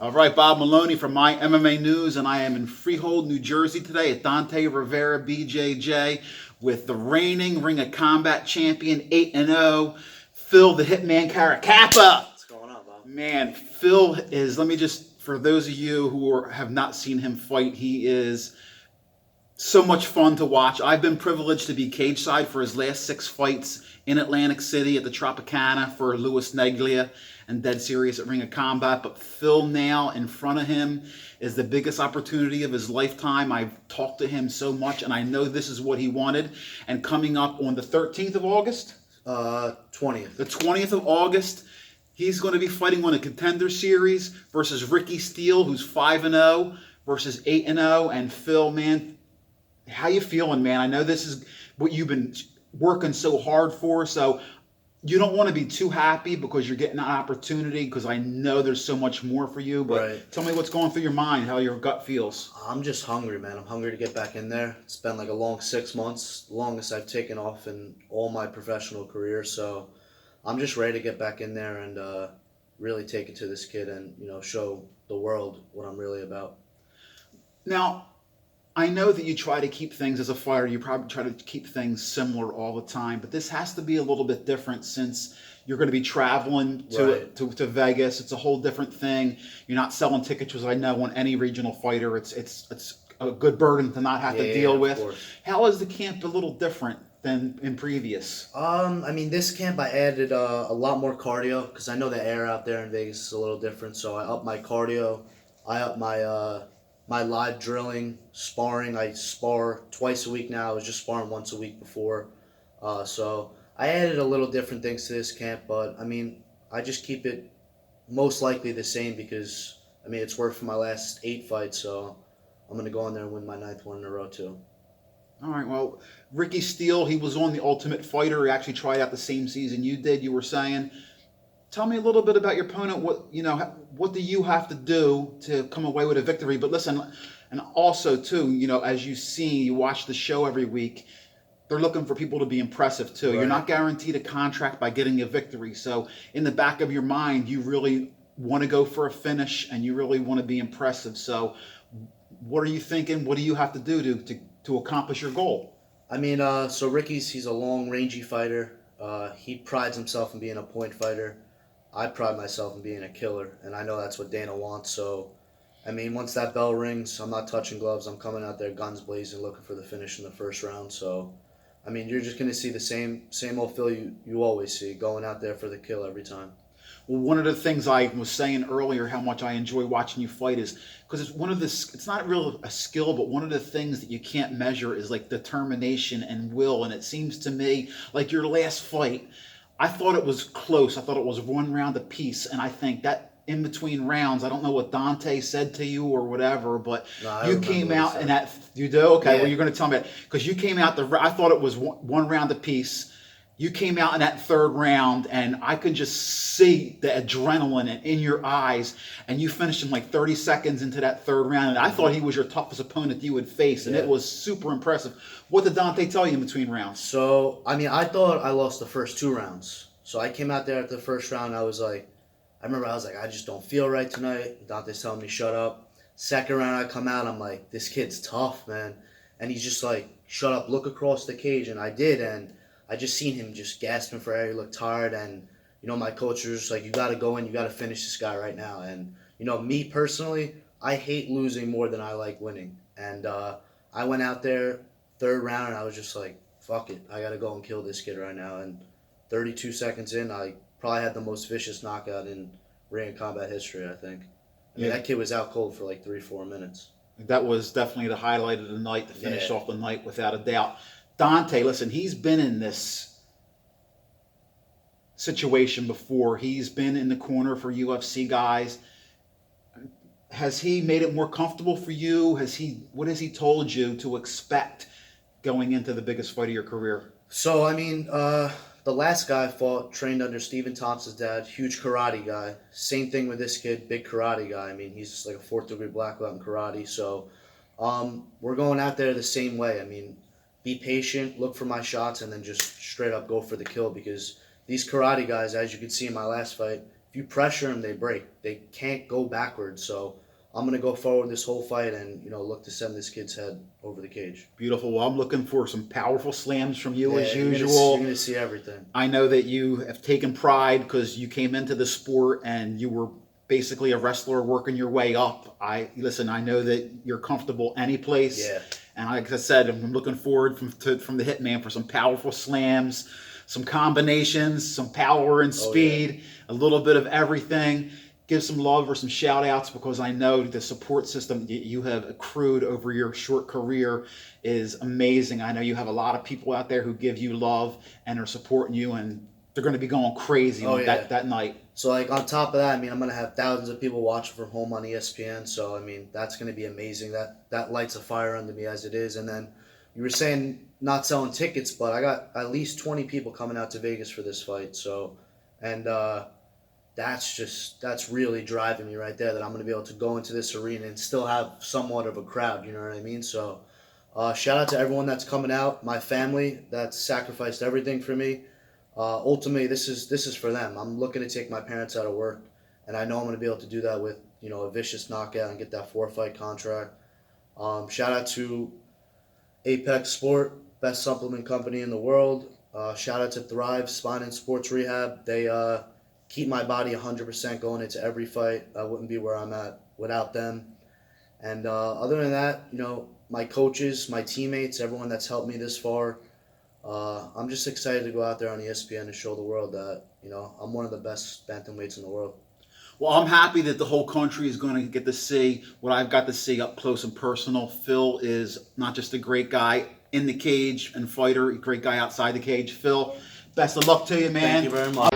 All right, Bob Maloney from My MMA News, and I am in Freehold, New Jersey today at Dante Rivera BJJ with the reigning Ring of Combat champion, 8-0, Phil the Hitman Caracappa. What's going on, Bob? Man, Phil is, let me just, for those of you who have not seen him fight, he is so much fun to watch. I've been privileged to be cage side for his last 6 fights in Atlantic City at the Tropicana for Louis Neglia and Dead Serious at Ring of Combat. But Phil now in front of him is the biggest opportunity of his lifetime. I've talked to him so much, and I know this is what he wanted. And coming up on the 13th of August? 20th. The 20th of August, he's going to be fighting on a Contender Series versus Ricky Steele, who's 5-0, versus 8-0. And Phil, man, how you feeling, man? I know this is what you've been working so hard for, so you don't want to be too happy because you're getting an opportunity, because I know there's so much more for you, but Right. Tell me what's going through your mind, how your gut feels. I'm just hungry, man. I'm hungry to get back in there. It's been like a long 6 months, longest I've taken off in all my professional career, so I'm just ready to get back in there and really take it to this kid and, show the world what I'm really about. Now, I know that you try to keep things as a fighter, you probably try to keep things similar all the time, but this has to be a little bit different since you're going to be traveling to Vegas. It's a whole different thing. You're not selling tickets, as I know, on any regional fighter. It's a good burden to not have to deal with. How is the camp a little different than in previous? This camp I added a lot more cardio because I know the air out there in Vegas is a little different, so I upped my cardio. I upped my live drilling, sparring. I spar twice a week now. I was just sparring once a week before. So I added a little different things to this camp, but I just keep it most likely the same because it's worked for my last 8 fights, so I'm gonna go in there and win my 9th one in a row too. All right, well, Ricky Steele, he was on The Ultimate Fighter. He actually tried out the same season you did, you were saying. Tell me a little bit about your opponent. What do you have to do to come away with a victory? But listen, and also too, as you watch the show every week. They're looking for people to be impressive too. Right. You're not guaranteed a contract by getting a victory. So in the back of your mind, you really want to go for a finish and you really want to be impressive. So what are you thinking? What do you have to do to accomplish your goal? So he's a long, rangy fighter. He prides himself in being a point fighter. I pride myself in being a killer, and I know that's what Dana wants. So, once that bell rings, I'm not touching gloves. I'm coming out there guns blazing, looking for the finish in the first round. So, you're just going to see the same old Phil you always see, going out there for the kill every time. Well, one of the things I was saying earlier, how much I enjoy watching you fight, is because it's not really a skill, but one of the things that you can't measure is like determination and will. And it seems to me like your last fight, I thought it was close. I thought it was 1 round apiece, and I think that in between rounds, I don't know what Dante said to you or whatever, but you came out in that. You do? Okay, yeah. Well, you're going to tell me that because you came out I thought it was 1 round apiece. You came out in that 3rd round, and I could just see the adrenaline in your eyes, and you finished in like 30 seconds into that 3rd round, and I thought he was your toughest opponent you would face, and It was super impressive. What did Dante tell you in between rounds? So, I thought I lost the first 2 rounds. So I came out there at the first round, I was like, I just don't feel right tonight. Dante's telling me, shut up. 2nd round, I come out, I'm like, this kid's tough, man. And he's just like, shut up, look across the cage, and I did, and I just seen him just gasping for air. He looked tired, and my coach was just like, "You got to go in. You got to finish this guy right now." And me personally, I hate losing more than I like winning. And I went out there 3rd round, and I was just like, "Fuck it, I got to go and kill this kid right now." And 32 seconds in, I probably had the most vicious knockout in Ring of Combat history. I think. That kid was out cold for like 3-4 minutes. That was definitely the highlight of the night, to finish off the night without a doubt. Dante, listen, he's been in this situation before. He's been in the corner for UFC guys. Has he made it more comfortable for you? What has he told you to expect going into the biggest fight of your career? So, the last guy I fought trained under Stephen Thompson's dad, huge karate guy. Same thing with this kid, big karate guy. He's just like a 4th-degree black belt in karate. So, we're going out there the same way. Be patient, look for my shots, and then just straight up go for the kill, because these karate guys, as you can see in my last fight, if you pressure them, they break. They can't go backwards. So I'm gonna go forward this whole fight and look to send this kid's head over the cage. Beautiful. Well, I'm looking for some powerful slams from you as You're usual. gonna see everything. I know that you have taken pride because you came into the sport and you were basically a wrestler working your way up. I know that you're comfortable any place. Yeah. And like I said, I'm looking forward from the Hitman for some powerful slams, some combinations, some power and speed, a little bit of everything. Give some love or some shout outs because I know the support system you have accrued over your short career is amazing. I know you have a lot of people out there who give you love and are supporting you, and they're going to be going crazy that night. So like on top of that, I mean, I'm going to have thousands of people watching from home on ESPN. So I mean, that's going to be amazing. That lights a fire under me as it is. And then you were saying not selling tickets, but I got at least 20 people coming out to Vegas for this fight. So, and that's really driving me right there, that I'm going to be able to go into this arena and still have somewhat of a crowd, you know what I mean? So shout out to everyone that's coming out, my family that's sacrificed everything for me. Ultimately, this is for them. I'm looking to take my parents out of work, and I know I'm going to be able to do that with a vicious knockout and get that 4-fight contract. Shout out to Apex Sport, best supplement company in the world. Shout out to Thrive Spine and Sports Rehab. They keep my body 100% going into every fight. I wouldn't be where I'm at without them. And other than that, my coaches, my teammates, everyone that's helped me this far, I'm just excited to go out there on ESPN and show the world that, I'm one of the best bantamweights in the world. Well, I'm happy that the whole country is going to get to see what I've got to see up close and personal. Phil is not just a great guy in the cage and fighter, a great guy outside the cage. Phil, best of luck to you, man. Thank you very much.